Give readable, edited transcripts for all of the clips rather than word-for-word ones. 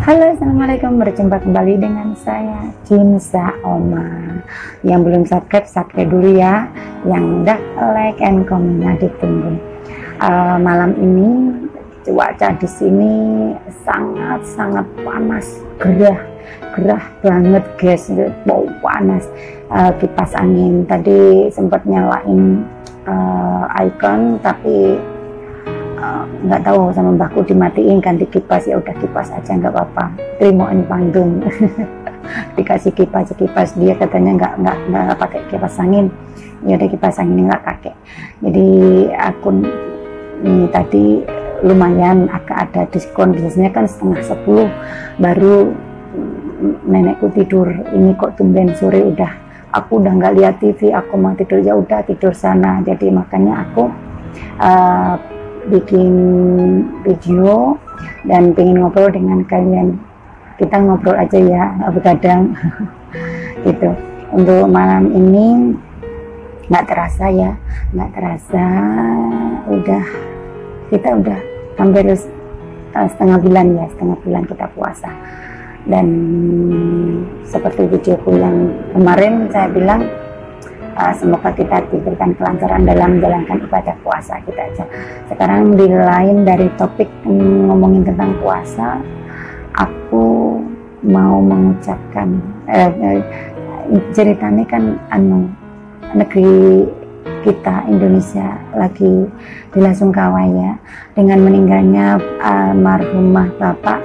Halo, assalamualaikum. Berjumpa kembali dengan saya Cinsa Oma. Yang belum subscribe dulu ya. Yang udah like and comment ditunggu. Malam ini cuaca di sini sangat panas, gerah banget guys. Bau panas. Kipas angin tadi sempat nyalain icon tapi nggak tahu sama mbahku dimatiin, ganti kipas. Ya udah kipas aja nggak apa-apa, terimoin panggung. Dikasih kipas dia katanya nggak pakai kipas angin. Ya udah kipas angin nggak pakai. Jadi akun ini tadi lumayan agak ada diskon, biasanya kan 9:30 baru nenekku tidur. Ini kok tumben sore aku udah nggak lihat TV, aku mau tidur. Ya udah tidur sana. Jadi makanya aku bikin video dan pengen ngobrol dengan kalian. Kita ngobrol aja ya, begadang. Gitu. Untuk malam ini nggak terasa kita udah hampir setengah bulan kita puasa. Dan seperti videoku yang kemarin saya bilang, semoga kita diberikan kelancaran dalam menjalankan ibadah puasa kita aja. Sekarang di lain dari topik ngomongin tentang puasa, aku mau mengucapkan ceritanya kan negeri kita Indonesia lagi dilasungkawa ya dengan meninggalnya almarhumah Bapak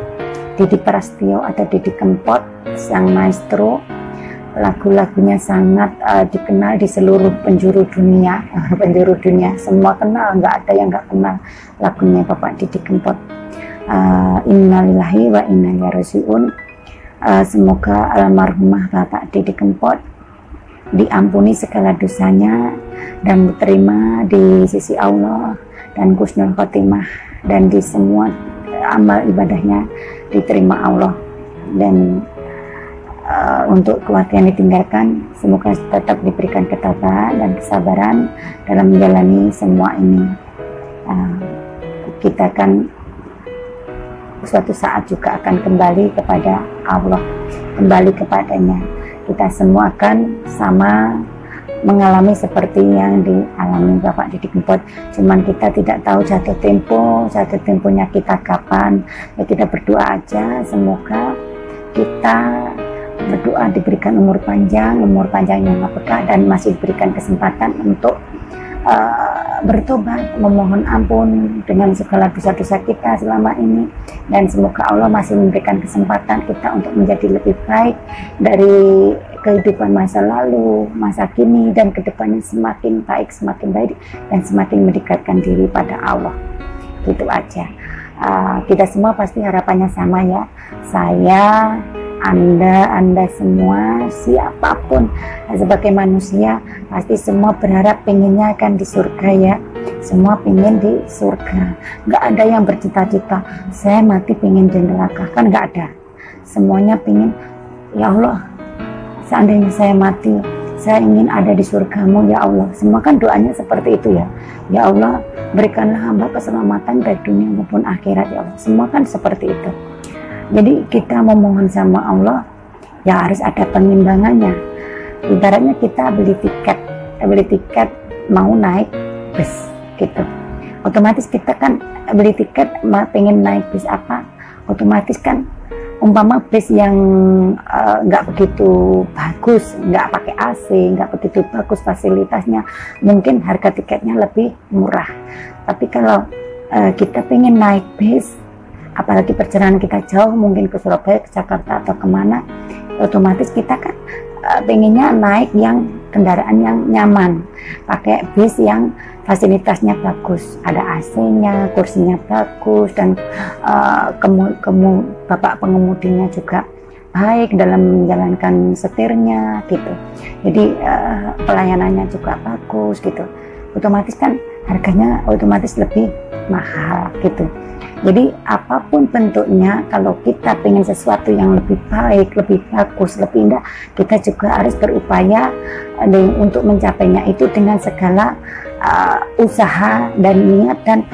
Didi Prasetyo atau Didi Kempot, sang maestro. Lagu-lagunya sangat dikenal di seluruh penjuru dunia. Semua kenal, nggak ada yang nggak kenal lagunya Bapak Didi Kempot. Innalillahi wa inna ilaihi raji'un. Semoga almarhumah Bapak Didi Kempot diampuni segala dosanya dan diterima di sisi Allah dan husnul khotimah, dan di semua amal ibadahnya diterima Allah. Dan untuk keluarga yang ditinggalkan, semoga tetap diberikan ketabahan dan kesabaran dalam menjalani semua ini. Kita kan suatu saat juga akan kembali kepada Allah, kembali kepadanya. Kita semua akan sama mengalami seperti yang dialami Bapak Didi Kempot. Cuman kita tidak tahu jatuh temponya kita kapan. Ya kita berdoa aja, semoga kita berdoa diberikan umur panjang yang berkah, dan masih diberikan kesempatan untuk bertobat, memohon ampun dengan segala dosa-dosa kita selama ini, dan semoga Allah masih memberikan kesempatan kita untuk menjadi lebih baik dari kehidupan masa lalu, masa kini, dan kedepannya semakin baik, dan semakin mendekatkan diri pada Allah. Gitu aja. Kita semua pasti harapannya sama ya. Saya, Anda semua, siapapun sebagai manusia pasti semua berharap pengennya akan di surga ya. Semua pengen di surga. Nggak ada yang bercita-cita saya mati pengen di neraka, kan nggak ada. Semuanya pengen, ya Allah, seandainya saya mati, saya ingin ada di surgamu ya Allah. Semua kan doanya seperti itu ya. Ya Allah, berikanlah hamba keselamatan dari dunia maupun akhirat ya Allah. Semua kan seperti itu. Jadi kita memohon sama Allah ya harus ada penimbangannya. Ibaratnya kita beli tiket mau naik bus gitu. Otomatis kita kan beli tiket pengen naik bus apa? Otomatis kan umpama bus yang nggak begitu bagus, nggak pakai AC, nggak begitu bagus fasilitasnya, mungkin harga tiketnya lebih murah. Tapi kalau kita pengen naik bus, apalagi perjalanan kita jauh, mungkin ke Surabaya, ke Jakarta atau kemana, otomatis kita kan pengennya naik yang kendaraan yang nyaman, pakai bis yang fasilitasnya bagus, ada AC-nya, kursinya bagus, dan bapak pengemudinya juga baik dalam menjalankan setirnya gitu. Jadi pelayanannya juga bagus gitu. Otomatis kan harganya otomatis lebih mahal gitu. Jadi apapun bentuknya, kalau kita pengen sesuatu yang lebih baik, lebih bagus, lebih indah, kita juga harus berupaya untuk mencapainya itu dengan segala usaha dan niat dan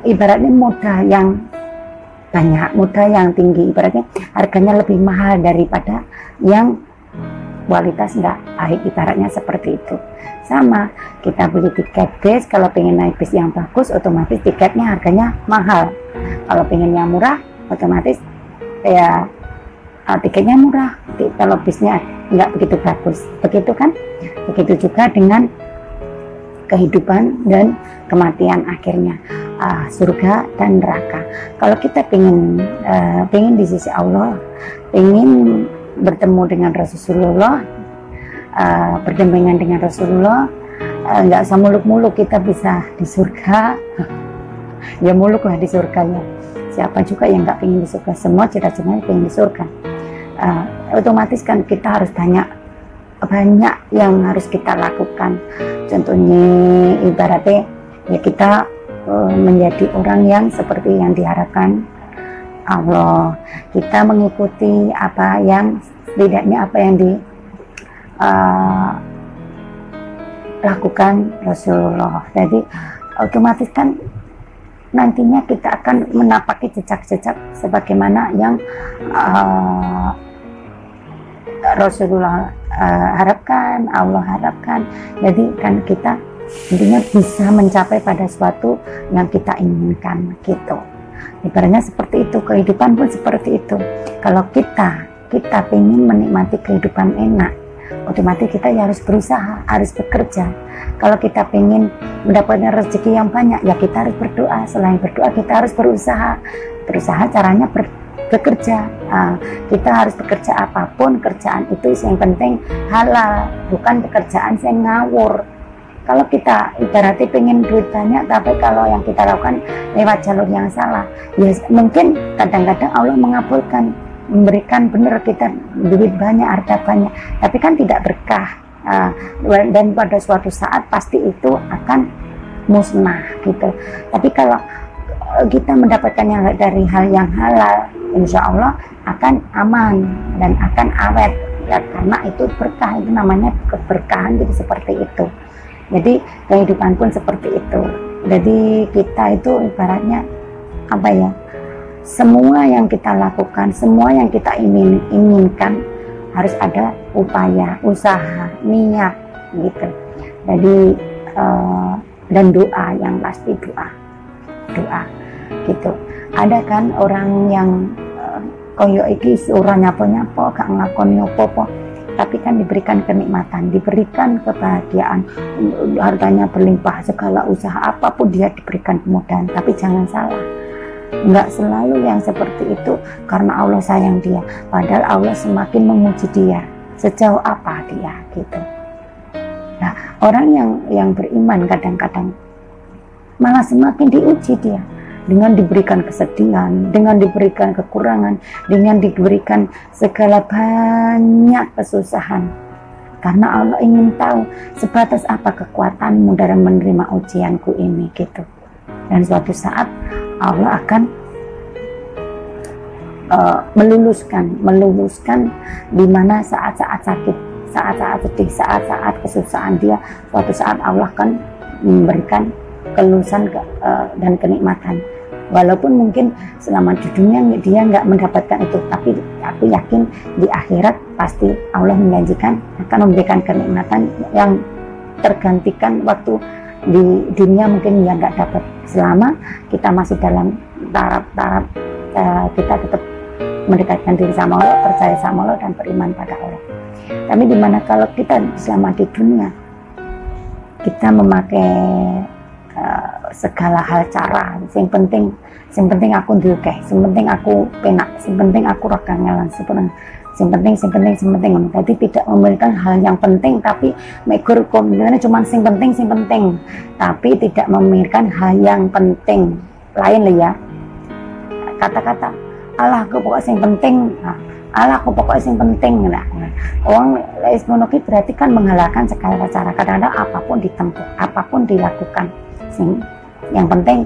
ibaratnya modal yang banyak, muda yang tinggi, ibaratnya harganya lebih mahal daripada yang kualitas nggak baik, ibaratnya seperti itu. Sama, kita beli tiket bis, kalau pengen naik bis yang bagus, otomatis tiketnya harganya mahal. Kalau pengen yang murah, otomatis ya tiketnya murah. Kalau bisnya nggak begitu bagus, begitu kan? Begitu juga dengan kehidupan dan kematian akhirnya, surga dan neraka. Kalau kita pengen di sisi Allah, pengen bertemu dengan Rasulullah, berdampingan dengan Rasulullah, nggak usah muluk-muluk kita bisa di surga. Ya muluk lah di surganya. Siapa juga yang nggak pengen di surga? Semua cita-citanya pengen di surga. Otomatis kan kita harus banyak yang harus kita lakukan. Contohnya ibaratnya ya kita menjadi orang yang seperti yang diharapkan Allah. Kita mengikuti apa yang setidaknya apa yang dilakukan Rasulullah. Jadi otomatis kan nantinya kita akan menapaki jejak-jejak sebagaimana yang Rasulullah harapkan, Allah harapkan. Jadi kan kita intinya bisa mencapai pada suatu yang kita inginkan gitu. Ibaratnya seperti itu, kehidupan pun seperti itu. Kalau kita ingin menikmati kehidupan enak, otomatis kita ya harus berusaha, harus bekerja. Kalau kita ingin mendapatkan rezeki yang banyak, ya kita harus berdoa. Selain berdoa, kita harus berusaha. Berusaha caranya bekerja. Kita harus bekerja apapun, kerjaan itu yang penting halal, bukan pekerjaan yang ngawur. Kalau kita ibaratnya pengen duit banyak, tapi kalau yang kita lakukan lewat jalur yang salah, ya mungkin kadang-kadang Allah mengabulkan, memberikan benar kita duit banyak, harta banyak, tapi kan tidak berkah. Dan pada suatu saat pasti itu akan musnah gitu. Tapi kalau kita mendapatkan yang dari hal yang halal, insya Allah akan aman dan akan awet ya, karena itu berkah, itu namanya keberkahan. Jadi seperti itu. Jadi kehidupan pun seperti itu. Jadi kita itu ibaratnya apa ya, semua yang kita lakukan, semua yang kita inginkan harus ada upaya, usaha, niat gitu. Jadi dan doa, yang pasti doa gitu. Ada kan orang yang koyo iki ora nyapa-nyapa, gak ngakoni apa-apa, tapi kan diberikan kenikmatan, diberikan kebahagiaan, hartanya berlimpah, segala usaha apapun dia diberikan kemudahan. Tapi jangan salah, nggak selalu yang seperti itu karena Allah sayang dia, padahal Allah semakin memuji dia. Sejauh apa dia gitu. Nah, orang yang beriman kadang-kadang malah semakin diuji dia, dengan diberikan kesedihan, dengan diberikan kekurangan, dengan diberikan segala banyak kesusahan. Karena Allah ingin tahu sebatas apa kekuatanmu dalam menerima ujianku ini gitu. Dan suatu saat Allah akan meluluskan di mana saat-saat sakit, saat-saat sedih, saat-saat kesusahan dia, suatu saat Allah akan memberikan kelulusan dan kenikmatan. Walaupun mungkin selama di dunia dia nggak mendapatkan itu, tapi aku yakin di akhirat pasti Allah menjanjikan akan memberikan kenikmatan yang tergantikan waktu di dunia mungkin dia nggak dapat. Selama kita masih dalam taraf-taraf kita tetap mendekatkan diri sama Allah, percaya sama Allah dan beriman pada Allah. Tapi dimana kalau kita selama di dunia kita memakai segala hal cara, yang penting aku diukeh, yang penting aku penak, yang penting aku rakangelan, yang penting. Jadi tidak memikirkan hal yang penting, tapi megur komentarnya cuma yang penting, tapi tidak memikirkan hal yang penting lain lah ya. Kata-kata Allah aku pokoknya yang penting, Allah aku pokoknya yang penting. Nah, orang ismonoki berarti kan menghalalkan segala cara. Kadang-kadang apapun ditempuh, apapun dilakukan, yang penting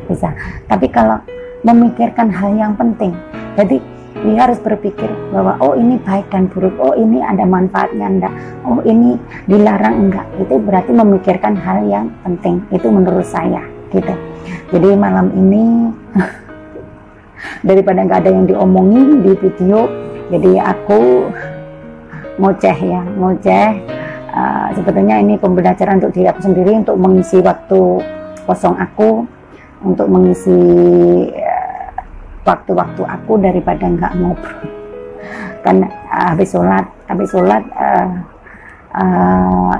bisa. Tapi kalau memikirkan hal yang penting, jadi dia harus berpikir bahwa oh ini baik dan buruk, oh ini ada manfaatnya enggak, oh ini dilarang enggak. Itu berarti memikirkan hal yang penting. Itu menurut saya gitu. Jadi malam ini daripada nggak ada yang diomongin di video. Jadi aku ngoceh ya, ngoceh. Sebetulnya ini pembelajaran untuk diri aku sendiri, untuk mengisi waktu kosong aku, untuk mengisi waktu-waktu aku daripada nggak ngobrol. Kan habis sholat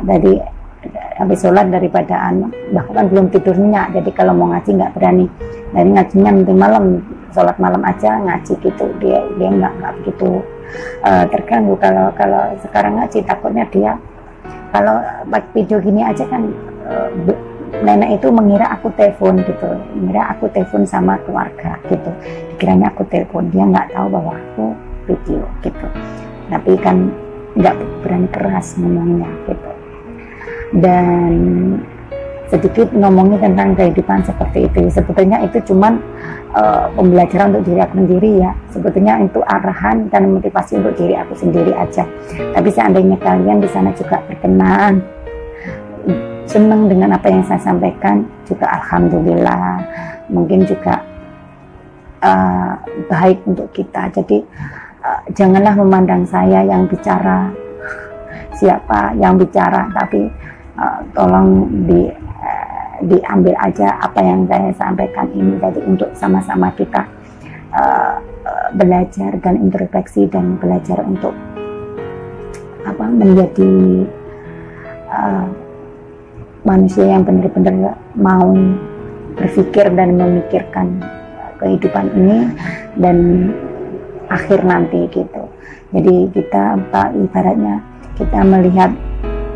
dari habis sholat daripada bahkan belum tidur nyenyak. Jadi kalau mau ngaji nggak berani, dari ngajinya nanti malam, sholat malam aja ngaji gitu. Dia nggak begitu terganggu. Kalau sekarang ngaji, takutnya dia kalau video gini aja kan nenek itu mengira aku telepon gitu, mengira aku telepon sama keluarga gitu, dikiranya aku telepon, dia nggak tahu bahwa aku video gitu. Tapi kan nggak berani keras ngomongnya gitu. Dan sedikit ngomongin tentang kehidupan seperti itu. Sebetulnya itu cuman pembelajaran untuk diri aku sendiri ya. Sebetulnya itu arahan dan motivasi untuk diri aku sendiri aja. Tapi seandainya kalian di sana juga berkenan, senang dengan apa yang saya sampaikan, juga alhamdulillah. Mungkin juga baik untuk kita. Jadi janganlah memandang saya yang bicara, siapa yang bicara, tapi tolong diambil aja apa yang saya sampaikan ini. Jadi untuk sama-sama kita belajar dan introspeksi dan belajar untuk menjadi manusia yang benar-benar mau berpikir dan memikirkan kehidupan ini dan akhir nanti gitu. Jadi kita ibaratnya kita melihat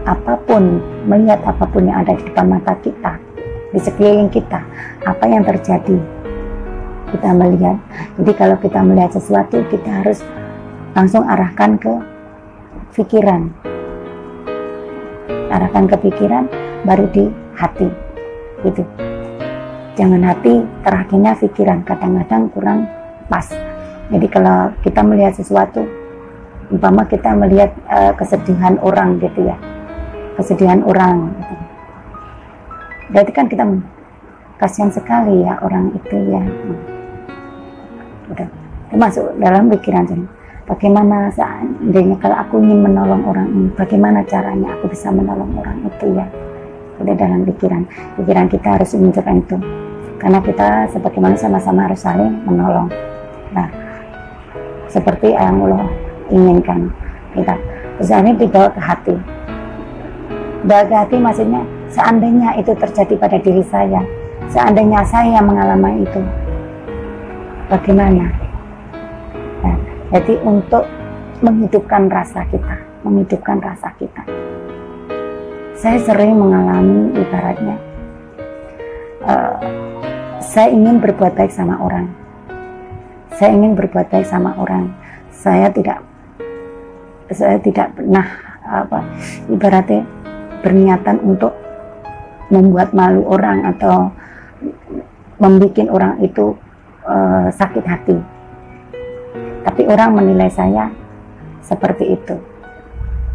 apapun yang ada di depan mata kita, di sekeliling kita, apa yang terjadi, kita melihat. Jadi kalau kita melihat sesuatu, kita harus langsung arahkan ke pikiran, baru di hati gitu. Jangan hati, terakhirnya pikiran, kadang-kadang kurang pas. Jadi kalau kita melihat sesuatu, umpama kita melihat kesedihan orang gitu ya, kesedihan orang gitu. Berarti kan kita kasihan sekali ya orang itu ya. Udah masuk dalam pikiran saya. Bagaimana seandainya kalau aku ingin menolong orang ini, bagaimana caranya aku bisa menolong orang itu ya. Udah dalam pikiran kita harus menunjukkan itu, karena kita sebagaimana sama-sama harus saling menolong. Nah, seperti yang Allah inginkan kita. Terus ini dibawa ke hati. Bawa ke hati maksudnya seandainya itu terjadi pada diri saya, seandainya saya mengalami itu, bagaimana? Nah, jadi untuk menghidupkan rasa kita. Saya sering mengalami ibaratnya, saya ingin berbuat baik sama orang. Saya tidak pernah ibaratnya berniatan untuk membuat malu orang atau membuat orang itu sakit hati. Tapi orang menilai saya seperti itu.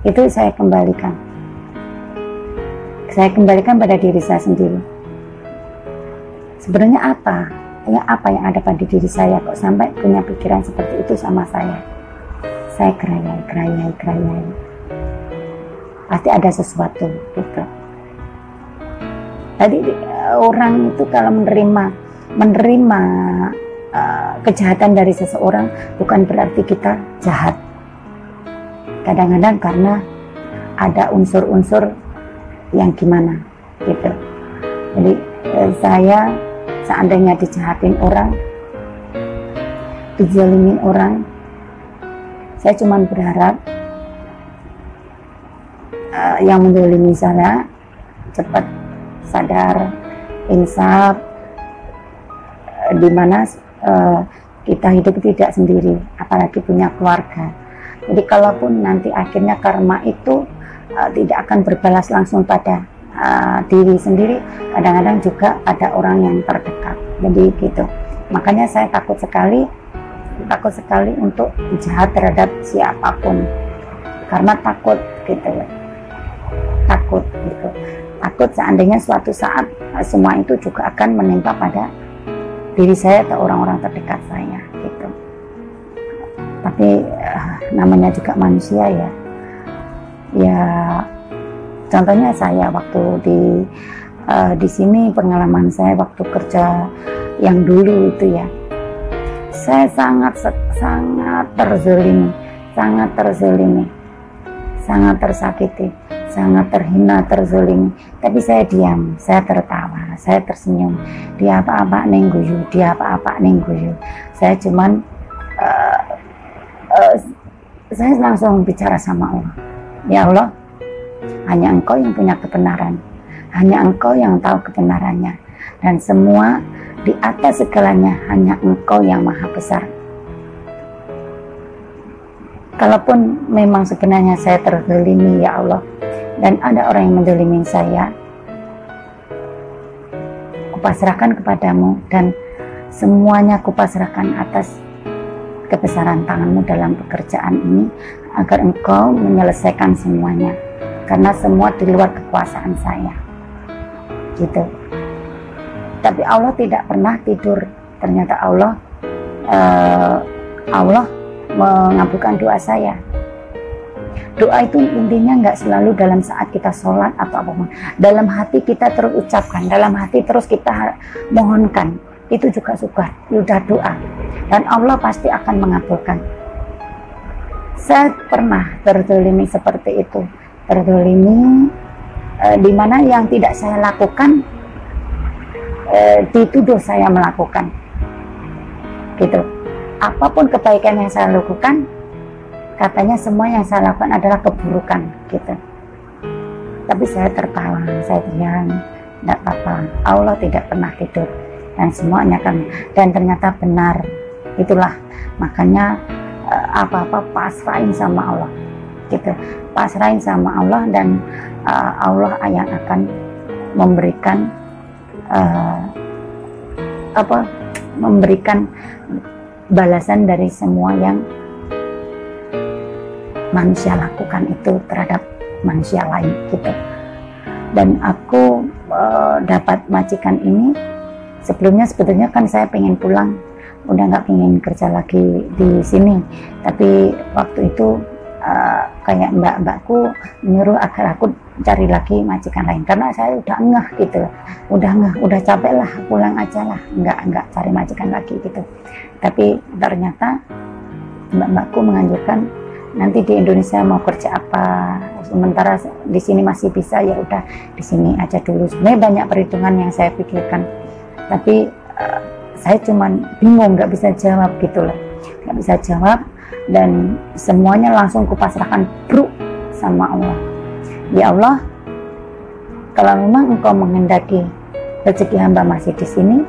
Itu saya kembalikan pada diri saya sendiri. Sebenarnya apa yang ada pada diri saya kok sampai punya pikiran seperti itu sama saya. Saya kerayai. Pasti ada sesuatu gitu. Tadi orang itu kalau menerima kejahatan dari seseorang bukan berarti kita jahat. Kadang-kadang karena ada unsur-unsur yang gimana gitu. Jadi saya seandainya dijahatin orang, dijalimin orang, saya cuma berharap yang menzalimi saya cepat sadar, insaf, dimana kita hidup tidak sendiri, apalagi punya keluarga. Jadi kalaupun nanti akhirnya karma itu tidak akan berbalas langsung pada diri sendiri, kadang-kadang juga pada orang yang terdekat. Jadi gitu. Makanya saya takut sekali untuk jahat terhadap siapapun, karena takut gitu. Takut seandainya suatu saat semua itu juga akan menimpa pada diri saya atau orang-orang terdekat saya gitu. Tapi namanya juga manusia ya. Ya contohnya saya waktu di sini, pengalaman saya waktu kerja yang dulu itu ya, saya sangat terzalimi, sangat tersakiti, sangat terhina, terzalimi. Tapi saya diam, saya tertawa, saya tersenyum. Dia apa-apa neng guyu, dia apa-apa neng guyu. Saya cuman saya langsung bicara sama Allah. Ya Allah, hanya Engkau yang punya kebenaran, hanya Engkau yang tahu kebenarannya, dan semua di atas segalanya hanya Engkau yang maha besar. Kalaupun memang sebenarnya saya terzalimi ya Allah, dan ada orang yang menzalimi saya, kupasrahkan kepadamu, dan semuanya kupasrahkan atas kebesaran tanganmu dalam pekerjaan ini, agar Engkau menyelesaikan semuanya, karena semua di luar kekuasaan saya gitu. Tapi Allah tidak pernah tidur. Ternyata Allah mengabulkan doa saya. Doa itu intinya nggak selalu dalam saat kita sholat atau apapun. Dalam hati kita terus ucapkan, dalam hati terus kita mohonkan. Itu juga sudah doa. Dan Allah pasti akan mengabulkan. Saya pernah terzalimi seperti itu. Terzalimi di mana yang tidak saya lakukan dituduh saya melakukan gitu. Apapun kebaikan yang saya lakukan, katanya semua yang saya lakukan adalah keburukan gitu. Tapi saya tertawa, saya diam, tidak apa-apa. Allah tidak pernah tidur, dan semuanya kan, dan ternyata benar. Itulah makanya apa-apa pasrahin sama Allah gitu, pasrahin sama Allah, dan Allah yang akan memberikan memberikan balasan dari semua yang manusia lakukan itu terhadap manusia lain gitu. Dan aku dapat majikan ini, sebelumnya sebetulnya kan saya pengen pulang, udah nggak pengen kerja lagi di sini, tapi waktu itu kayak mbak-mbakku menyuruh agar aku cari lagi majikan lain, karena saya udah ngeh gitu, udah capek lah, pulang aja lah, nggak cari majikan lagi gitu. Tapi ternyata mbak-mbakku menganjurkan, nanti di Indonesia mau kerja apa, sementara di sini masih bisa, ya udah di sini aja dulu. Sebenarnya banyak perhitungan yang saya pikirkan, tapi saya cuman bingung, nggak bisa jawab gitu loh, nggak bisa jawab. Dan semuanya langsung kupasrahkan bro sama Allah. Ya Allah, kalau memang Engkau menghendaki rezeki hamba masih di sini,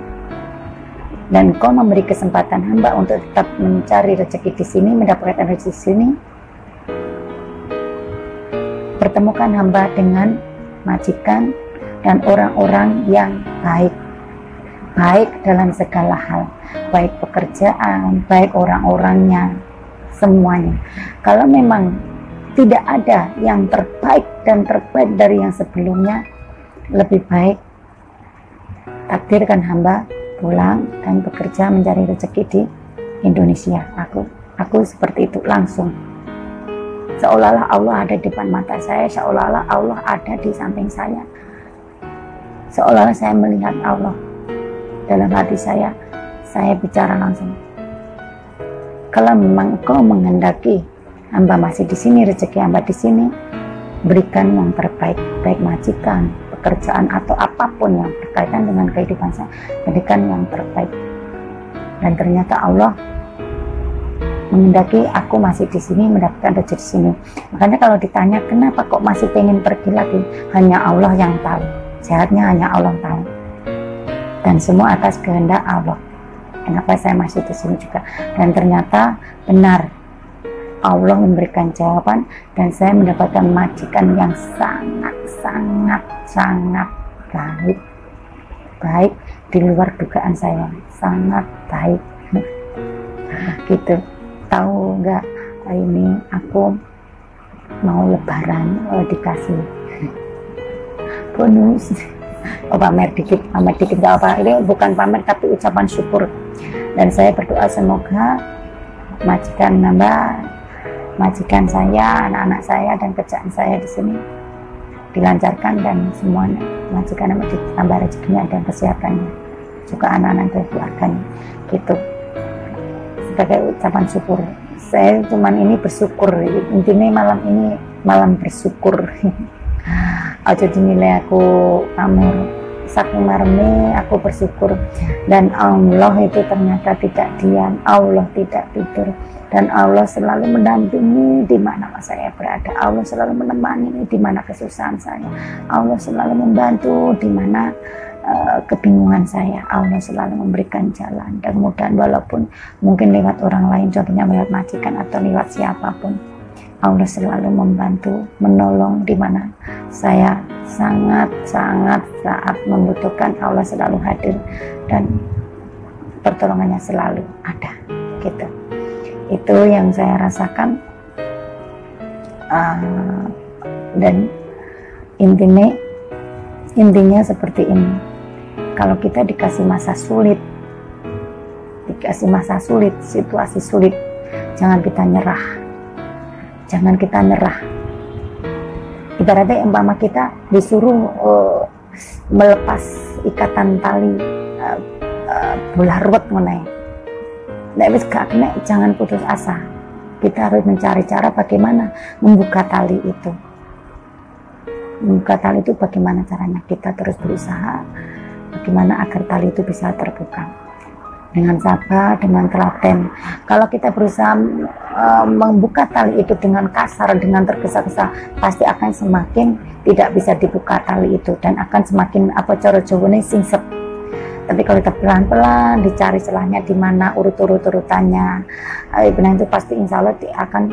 dan Engkau memberi kesempatan hamba untuk tetap mencari rezeki di sini, mendapatkan rezeki di sini, pertemukan hamba dengan majikan dan orang-orang yang baik dalam segala hal, baik pekerjaan, baik orang-orangnya, semuanya. Kalau memang tidak ada yang terbaik dan terbaik dari yang sebelumnya, lebih baik takdirkan hamba pulang dan bekerja mencari rezeki di Indonesia. Aku seperti itu langsung, seolah-olah Allah ada di depan mata saya, seolah-olah Allah ada di samping saya, seolah-olah saya melihat Allah dalam hati saya bicara langsung. Kalau memang Engkau menghendaki hamba masih di sini, rezeki hamba di sini, berikan yang terbaik, baik majikan, pekerjaan, atau apapun yang berkaitan dengan kehidupan saya, berikan yang terbaik. Dan ternyata Allah menghendaki aku masih di sini, mendapatkan rezeki di sini. Makanya kalau ditanya kenapa kok masih pengen pergi lagi, hanya Allah yang tahu. Sehatnya hanya Allah tahu. Dan semua atas kehendak Allah. Kenapa saya masih di sini juga? Dan ternyata benar, Allah memberikan jawaban, dan saya mendapatkan majikan yang sangat baik di luar dugaan saya, sangat baik gitu. Tahu nggak, ini aku mau lebaran dikasih bonus Oh, pamer dikit gak apa, ini bukan pamer tapi ucapan syukur. Dan saya berdoa semoga majikan saya, anak-anak saya dan kerjaan saya di sini dilancarkan, dan semuanya majikan ditambah rezekinya dan kesehatannya, juga anak-anak dan keluarganya gitu, sebagai ucapan syukur. Saya cuman ini bersyukur, intinya malam ini malam bersyukur. Aja dinilai aku pamer, saking marme aku bersyukur. Dan Allah itu ternyata tidak diam, Allah tidak tidur, dan Allah selalu mendampingi di mana saya berada. Allah selalu menemani di mana kesusahan saya. Allah selalu membantu di mana kebingungan saya. Allah selalu memberikan jalan dan mudah, walaupun mungkin lewat orang lain, contohnya lewat majikan atau lewat siapapun. Allah selalu membantu, menolong di mana saya sangat saat membutuhkan. Allah selalu hadir dan pertolongannya selalu ada gitu. Itu yang saya rasakan. Dan intinya seperti ini. Kalau kita dikasih masa sulit, situasi sulit, jangan kita nyerah. Ibaratnya umpama kita disuruh melepas ikatan tali bola ruwet meneh, nek wis gak kena, jangan putus asa. Kita harus mencari cara bagaimana membuka tali itu. Membuka tali itu bagaimana caranya? Kita terus berusaha bagaimana agar tali itu bisa terbuka. Dengan sabar, dengan telaten. Kalau kita berusaha membuka tali itu dengan kasar, dengan tergesa-gesa, pasti akan semakin tidak bisa dibuka tali itu, dan akan semakin apa cara jawane singset. Tapi kalau kita pelan-pelan dicari celahnya di mana, urutannya, benar itu pasti insya Allah akan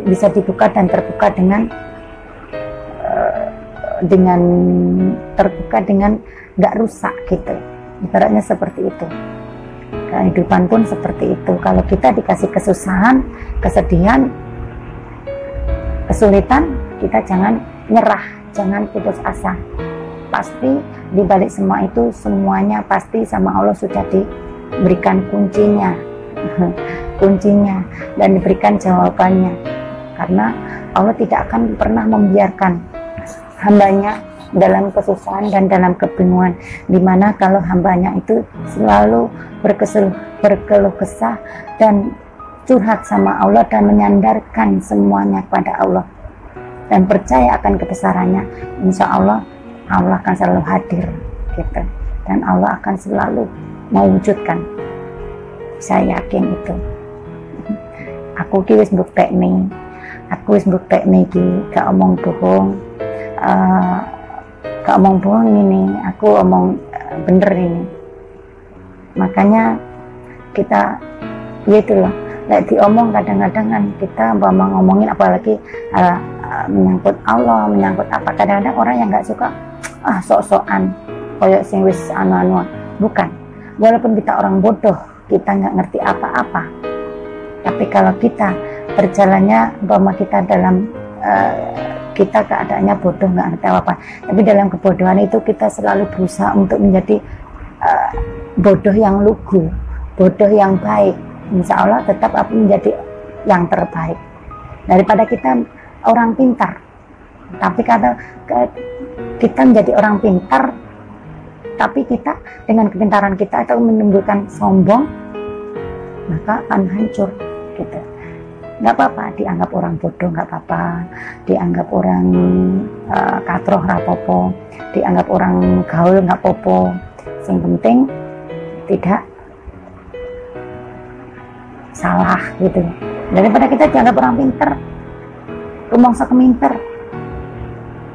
bisa dibuka dan terbuka dengan nggak rusak gitu. Ibaratnya seperti itu. Kehidupan pun seperti itu. Kalau kita dikasih kesusahan, kesedihan, kesulitan, kita jangan nyerah, jangan putus asa. Pasti di balik semua itu, semuanya pasti sama Allah sudah diberikan kuncinya dan diberikan jawabannya. Karena Allah tidak akan pernah membiarkan hambanya dalam kesusahan dan dalam kebingungan, dimana kalau hambanya itu selalu berkeluh kesah dan curhat sama Allah dan menyandarkan semuanya kepada Allah dan percaya akan kebesarannya, insya Allah Allah akan selalu hadir gitu, dan Allah akan selalu mewujudkan. Saya yakin itu. Aku wis mbuktekne iki, gak omong bohong. Gak omong bohong ini, aku omong bener ini. Makanya kita ya itulah, diomong kadang-kadang kan kita ngomongin, apalagi menyangkut Allah, menyangkut apa, kadang-kadang orang yang nggak suka sok-sokan koyok sing wis anu-anu. Bukan, walaupun kita orang bodoh, kita nggak ngerti apa-apa, tapi kalau kita berjalannya bahwa kita dalam kita keadaannya bodoh, nggak ngerti apa-apa, tapi dalam kebodohan itu kita selalu berusaha untuk menjadi bodoh yang lugu, bodoh yang baik. Insya Allah tetap menjadi yang terbaik daripada kita orang pintar. Tapi kata kita menjadi orang pintar, tapi kita dengan kepintaran kita atau menimbulkan sombong, maka akan hancur gitu. Nggak apa-apa dianggap orang bodoh, nggak apa-apa dianggap orang katroh, nggak apa-apa dianggap orang gaul, nggak apa-apa. Yang penting tidak salah gitu. Daripada kita dianggap orang pinter, rumongso keminter,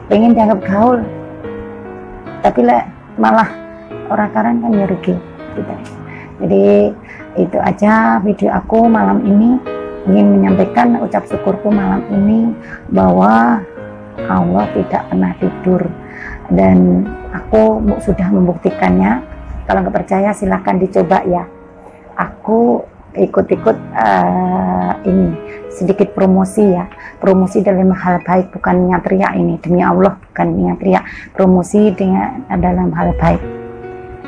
pengen dianggap gaul, tapi malah orang karan kan ya rugi gitu. Jadi itu aja video aku malam ini, ingin menyampaikan ucap syukurku malam ini bahwa Allah tidak pernah tidur, dan aku sudah membuktikannya. Kalau nggak percaya silahkan dicoba ya. Aku ikut-ikut ini sedikit promosi ya, promosi dalam hal baik, bukan niat riak ini, demi Allah bukan niat riak, promosi dengan dalam hal baik.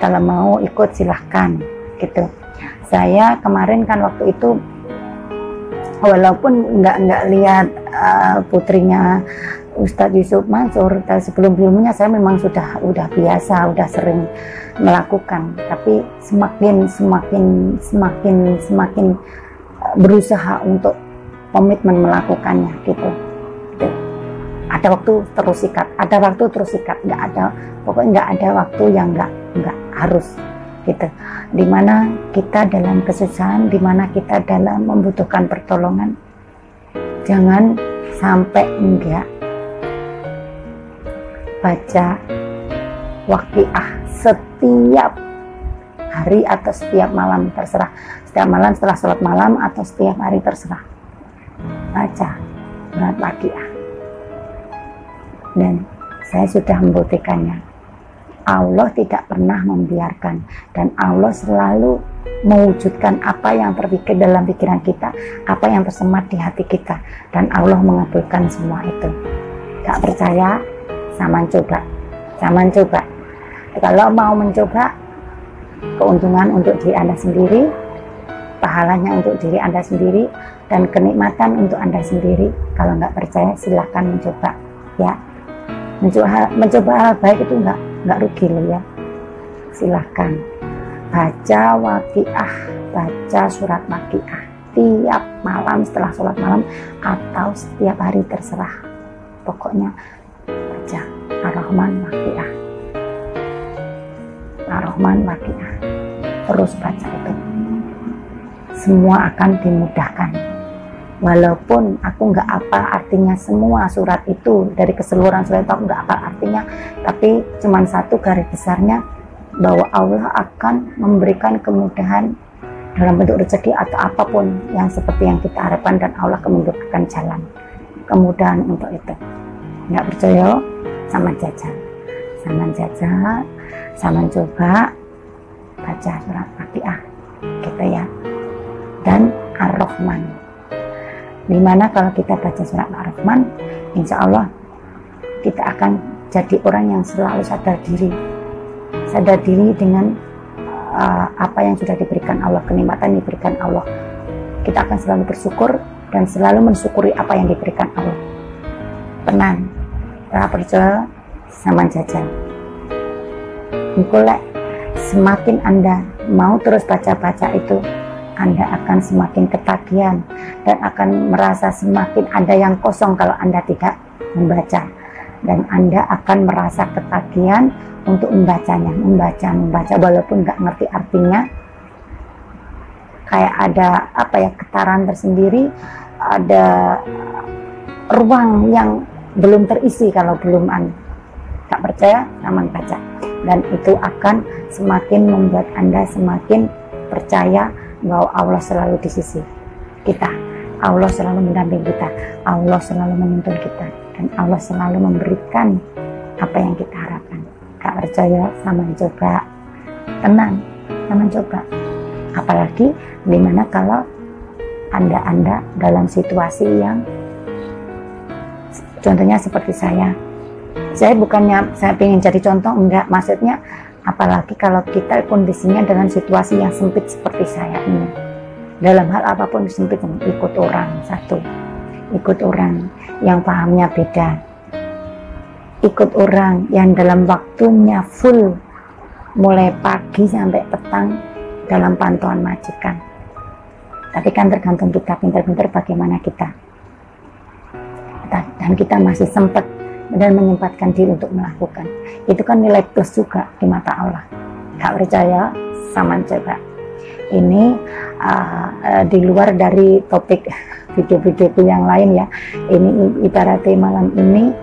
Kalau mau ikut silahkan gitu. Saya kemarin kan waktu itu walaupun nggak lihat putrinya Ustadz Yusuf Mansur, sebelum-sebelumnya saya memang udah biasa, udah sering melakukan, tapi semakin berusaha untuk komitmen melakukannya gitu. Ada waktu terus sikat, nggak ada, pokoknya nggak ada waktu yang nggak harus gitu. Dimana kita dalam kesusahan, dimana kita dalam membutuhkan pertolongan, jangan sampai enggak baca waqiah setiap hari atau setiap malam, terserah, setiap malam setelah sholat malam atau setiap hari terserah, baca surat waqiah. Dan saya sudah membuktikannya, Allah tidak pernah membiarkan, dan Allah selalu mewujudkan apa yang terpikir dalam pikiran kita, apa yang tersemat di hati kita, dan Allah mengabulkan semua itu. Gak percaya? Sama coba. Kalau mau mencoba, keuntungan untuk diri Anda sendiri, pahalanya untuk diri Anda sendiri, dan kenikmatan untuk Anda sendiri. Kalau nggak percaya, silahkan mencoba ya. Mencoba hal baik itu nggak rugi loh ya. Silahkan baca waqiah, baca surat waqiah tiap malam setelah sholat malam atau setiap hari terserah. Pokoknya baca Ar-Rahman waqiah, Ar-Rahman waqiah, terus baca itu, semua akan dimudahkan. Walaupun aku nggak apa artinya semua surat itu, dari keseluruhan surat itu aku nggak apa artinya, tapi cuman satu garis besarnya, bahwa Allah akan memberikan kemudahan dalam bentuk rezeki atau apapun yang seperti yang kita harapkan, dan Allah akan memberikan jalan kemudahan untuk itu. Nggak percaya? Sama coba baca surat waqiah gitu ya. Dan Ar-Rahman, dimana kalau kita baca surat Ar-Rahman, insya Allah kita akan jadi orang yang selalu sadar diri dengan apa yang sudah diberikan Allah, kenikmatan yang diberikan Allah. Kita akan selalu bersyukur dan selalu mensyukuri apa yang diberikan Allah. Tenang, percaya sama jajal. Engkolek semakin Anda mau terus baca-baca itu, Anda akan semakin ketagihan dan akan merasa semakin ada yang kosong kalau Anda tidak membaca, dan Anda akan merasa ketagihan untuk membacanya, membaca walaupun nggak ngerti artinya. Kayak ada getaran tersendiri, ada ruang yang belum terisi kalau belum tak percaya, aman baca, dan itu akan semakin membuat Anda semakin percaya bahwa Allah selalu di sisi kita, Allah selalu mendampingi kita, Allah selalu menuntun kita, dan Allah selalu memberikan apa yang kita harapkan. Gak percaya, sama coba. Tenang, sama coba. Apalagi dimana kalau Anda dalam situasi yang contohnya seperti saya bukannya saya ingin jadi contoh, enggak, maksudnya apalagi kalau kita kondisinya dalam situasi yang sempit seperti saya ini, dalam hal apapun sempit, ikut orang yang pahamnya beda, ikut orang yang dalam waktunya full mulai pagi sampai petang dalam pantauan majikan. Tapi kan tergantung kita pintar-pintar bagaimana kita, dan kita masih sempat dan menyempatkan diri untuk melakukan itu, kan nilai plus juga di mata Allah. Gak percaya, sama coba. Ini di luar dari topik video-video yang lain ya. Ini ibaratnya malam ini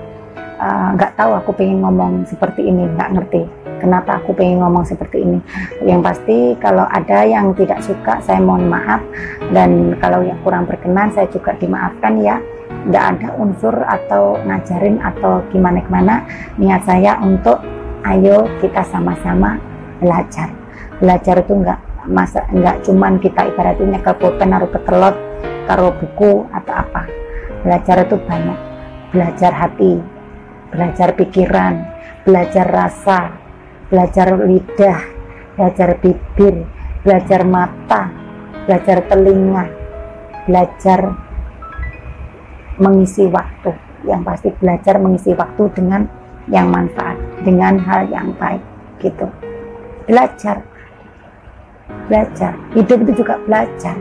nggak tahu aku pengen ngomong seperti ini, nggak ngerti kenapa aku pengen ngomong seperti ini. Yang pasti kalau ada yang tidak suka, saya mohon maaf, dan kalau yang kurang berkenan saya juga dimaafkan ya. Nggak ada unsur atau ngajarin atau gimana-gimana. Niat saya untuk ayo kita sama-sama belajar itu masa enggak cuman kita ibaratnya ke pulpen naruh ketelot taruh buku atau apa. Belajar itu banyak, belajar hati, belajar pikiran, belajar rasa, belajar lidah, belajar bibir, belajar mata, belajar telinga, belajar mengisi waktu. Yang pasti belajar mengisi waktu dengan yang manfaat, dengan hal yang baik gitu. Belajar hidup itu juga belajar,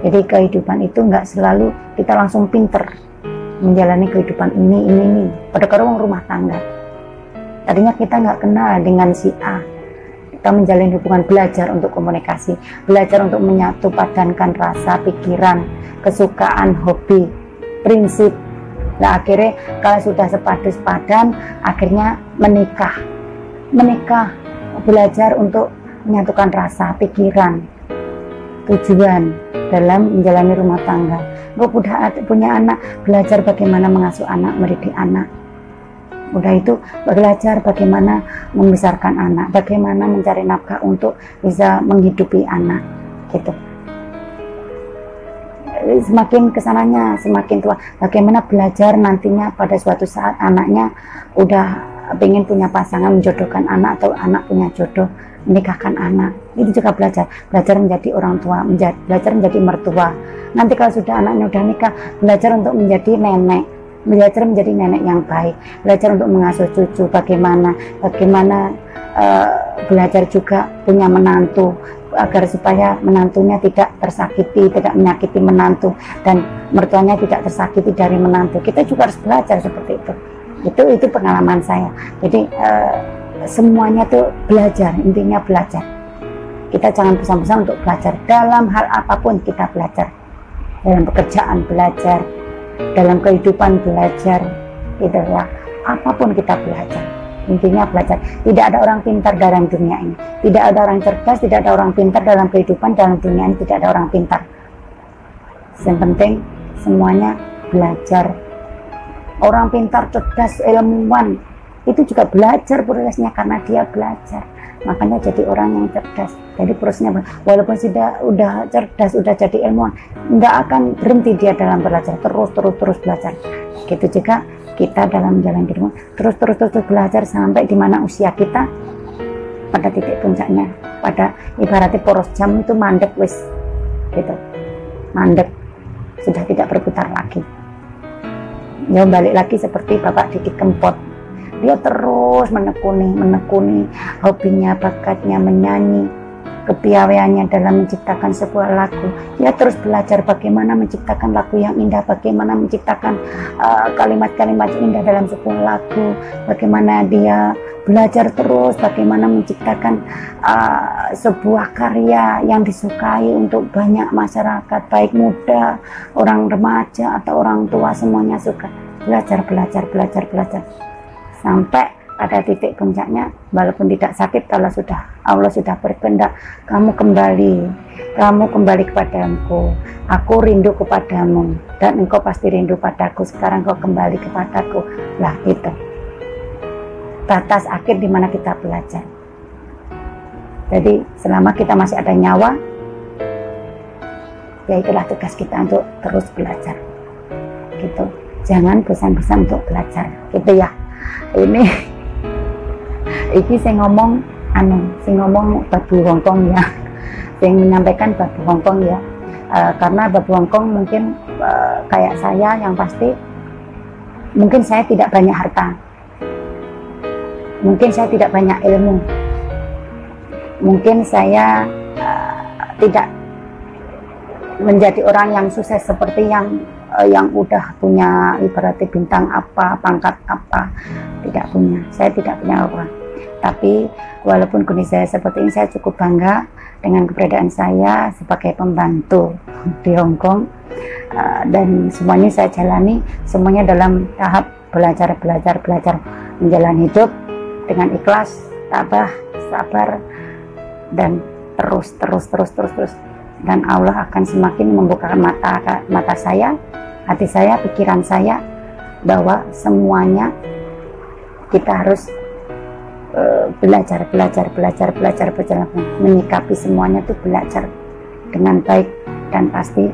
jadi kehidupan itu nggak selalu kita langsung pinter menjalani kehidupan ini. Pada orang rumah tangga tadinya kita nggak kenal dengan si A, kita menjalin hubungan, belajar untuk komunikasi, belajar untuk menyatu padankan rasa, pikiran, kesukaan, hobi, prinsip. Nah akhirnya kalau sudah sepadu sepadan, akhirnya menikah, belajar untuk menyatukan rasa, pikiran, tujuan dalam menjalani rumah tangga. Gue udah punya anak, belajar bagaimana mengasuh anak, mendidik anak. Udah itu belajar bagaimana membesarkan anak, bagaimana mencari nafkah untuk bisa menghidupi anak gitu. Semakin kesananya semakin tua, bagaimana belajar nantinya pada suatu saat anaknya udah pengen punya pasangan, menjodohkan anak, atau anak punya jodoh, menikahkan anak. Itu juga belajar menjadi orang tua, belajar menjadi mertua. Nanti kalau sudah anaknya udah nikah, belajar untuk menjadi nenek, belajar menjadi nenek yang baik, belajar untuk mengasuh cucu, bagaimana belajar juga punya menantu, agar supaya menantunya tidak tersakiti, tidak menyakiti menantu, dan mertuanya tidak tersakiti dari menantu. Kita juga harus belajar seperti itu. Itu pengalaman saya. Jadi semuanya tuh belajar, intinya belajar. Kita jangan bosan-bosan untuk belajar dalam hal apapun. Kita belajar dalam pekerjaan, belajar dalam kehidupan, belajar gitu ya. Apapun kita belajar, intinya belajar. Tidak ada orang pintar dalam dunia ini, tidak ada orang cerdas, tidak ada orang pintar dalam kehidupan. Dalam dunia ini tidak ada orang pintar. Yang penting semuanya belajar. Orang pintar, cerdas, ilmuwan itu juga belajar prosesnya, karena dia belajar, makanya jadi orang yang cerdas. Jadi prosesnya walaupun udah cerdas, udah jadi ilmuwan, nggak akan berhenti dia dalam belajar, terus belajar. Gitu juga kita dalam jalan hidup, terus belajar sampai di mana usia kita pada titik puncaknya, pada ibaratnya poros jam itu mandek wis gitu, mandek, sudah tidak berputar lagi. Ya balik lagi seperti Bapak Didi Kempot, dia terus menekuni hobinya, bakatnya menyanyi, kepiawaiannya dalam menciptakan sebuah lagu. Dia terus belajar bagaimana menciptakan lagu yang indah, bagaimana menciptakan kalimat-kalimat indah dalam sebuah lagu, bagaimana dia belajar terus bagaimana menciptakan sebuah karya yang disukai untuk banyak masyarakat, baik muda, orang remaja atau orang tua, semuanya suka. Belajar sampai pada titik puncaknya, walaupun tidak sakit, kalau Allah sudah berkehendak, kamu kembali kepadaku, aku rindu kepadamu, dan engkau pasti rindu padaku, sekarang kau kembali kepadaku. Lah itu batas akhir di mana kita belajar. Jadi selama kita masih ada nyawa, ya itulah tugas kita untuk terus belajar gitu. Jangan bosan-bosan untuk belajar gitu ya. Ini saya ngomong Babu Hongkong ya, saya menyampaikan Babu Hongkong ya, karena Babu Hongkong mungkin kayak saya, yang pasti mungkin saya tidak banyak harta, mungkin saya tidak banyak ilmu, mungkin saya tidak menjadi orang yang sukses seperti yang udah punya ibaratnya bintang apa, pangkat apa, tidak punya. Saya tidak punya apa. Tapi walaupun kondisi saya seperti ini, saya cukup bangga dengan keberadaan saya sebagai pembantu di Hongkong, dan semuanya saya jalani, semuanya dalam tahap belajar menjalani hidup dengan ikhlas, tabah, sabar, dan terus. Dan Allah akan semakin membukakan mata saya, hati saya, pikiran saya, bahwa semuanya kita harus belajar, menyikapi semuanya tuh belajar dengan baik, dan pasti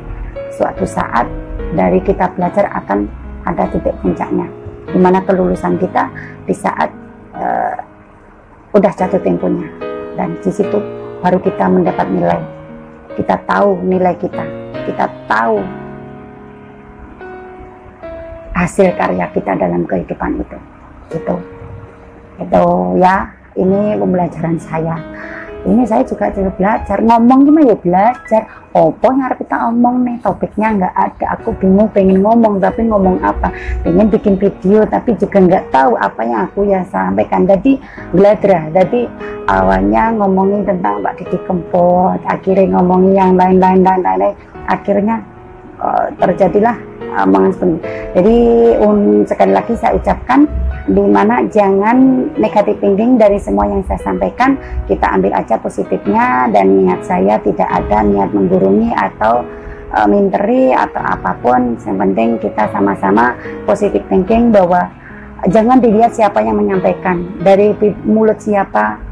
suatu saat dari kita belajar akan ada titik puncaknya, dimana kelulusan kita di saat udah jatuh temponya, dan di situ baru kita mendapat nilai, kita tahu nilai kita tahu hasil karya kita dalam kehidupan itu ya. Ini pembelajaran saya. Ini saya juga belajar ngomong, gimana ya belajar opo yang harus kita omong nih, topiknya nggak ada, aku bingung, pengen ngomong tapi ngomong apa, pengen bikin video tapi juga nggak tahu apa yang aku ya sampaikan. Jadi belajar, jadi awalnya ngomongin tentang Mbak Didi Kempot, akhirnya ngomongin yang lain-lain, akhirnya terjadilah omongan seperti. Jadi sekali lagi saya ucapkan, dimana jangan negatif thinking dari semua yang saya sampaikan, kita ambil aja positifnya, dan niat saya tidak ada niat menggurungi atau minteri atau apapun. Yang penting kita sama-sama positif thinking, bahwa jangan dilihat siapa yang menyampaikan, dari mulut siapa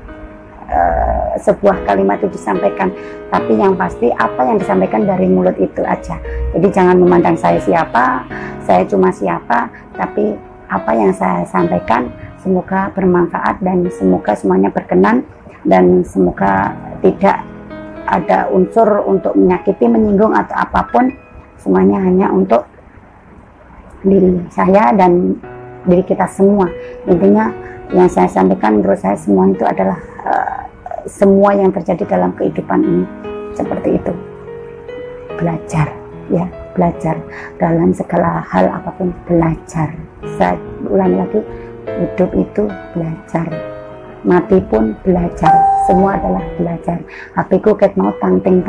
sebuah kalimat itu disampaikan, tapi yang pasti apa yang disampaikan dari mulut itu aja. Jadi jangan memandang saya siapa, saya cuma siapa, tapi apa yang saya sampaikan semoga bermanfaat dan semoga semuanya berkenan, dan semoga tidak ada unsur untuk menyakiti, menyinggung atau apapun. Semuanya hanya untuk diri saya dan diri kita semua. Intinya yang saya sampaikan, menurut saya semua itu adalah semua yang terjadi dalam kehidupan ini seperti itu. Belajar ya, belajar dalam segala hal apapun, belajar. Saya ulangi lagi, hidup itu belajar, mati pun belajar, semua adalah belajar. HP-ku ket mau tangting.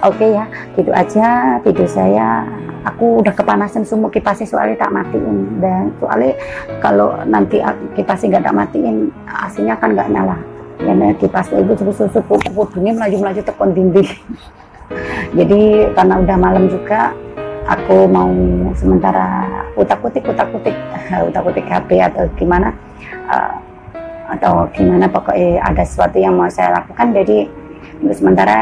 Oke ya, gitu aja video saya. Aku udah kepanasan semua kipasnya, soalnya tak matiin, dan soalnya kalau nanti kipasnya nggak tak matiin, aslinya kan nggak nyala ya. Kipasnya itu susu kudunya melaju tekon dinding. Jadi karena udah malam juga, aku mau sementara utak-utik HP atau gimana, pokoknya ada sesuatu yang mau saya lakukan. Jadi untuk sementara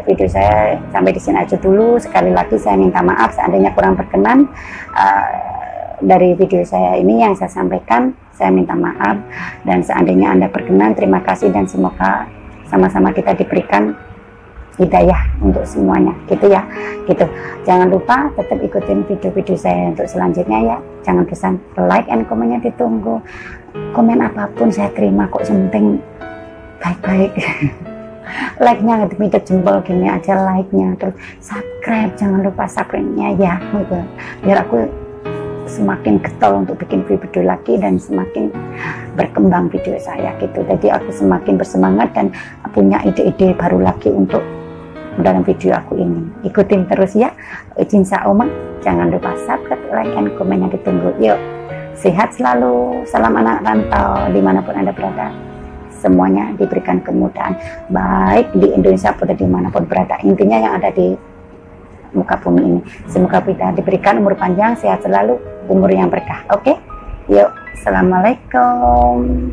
video saya sampai di sini aja dulu. Sekali lagi saya minta maaf seandainya kurang berkenan dari video saya ini yang saya sampaikan. Saya minta maaf, dan seandainya Anda berkenan, terima kasih, dan semoga sama-sama kita diberikan hidayah untuk semuanya, gitu ya, gitu. Jangan lupa tetap ikutin video-video saya untuk selanjutnya ya. Jangan pesan like and komennya ditunggu. Komen apapun saya terima kok, penting baik-baik. Like-nya ngetik jempol gini aja, like-nya, terus subscribe, jangan lupa subscribe-nya ya, gitu. Biar aku semakin getol untuk bikin video lagi dan semakin berkembang video saya, gitu. Jadi aku semakin bersemangat dan punya ide-ide baru lagi untuk dalam video aku ini. Ikutin terus ya. Izin Oma, jangan lupa subscribe, like, and komennya ditunggu. Yuk, sehat selalu, salam anak rantau dimanapun Anda berada. Semuanya diberikan kemudahan, baik di Indonesia atau dimanapun berada. Intinya yang ada di muka bumi ini, semoga kita diberikan umur panjang, sehat selalu, umur yang berkah. Oke, yuk, assalamualaikum.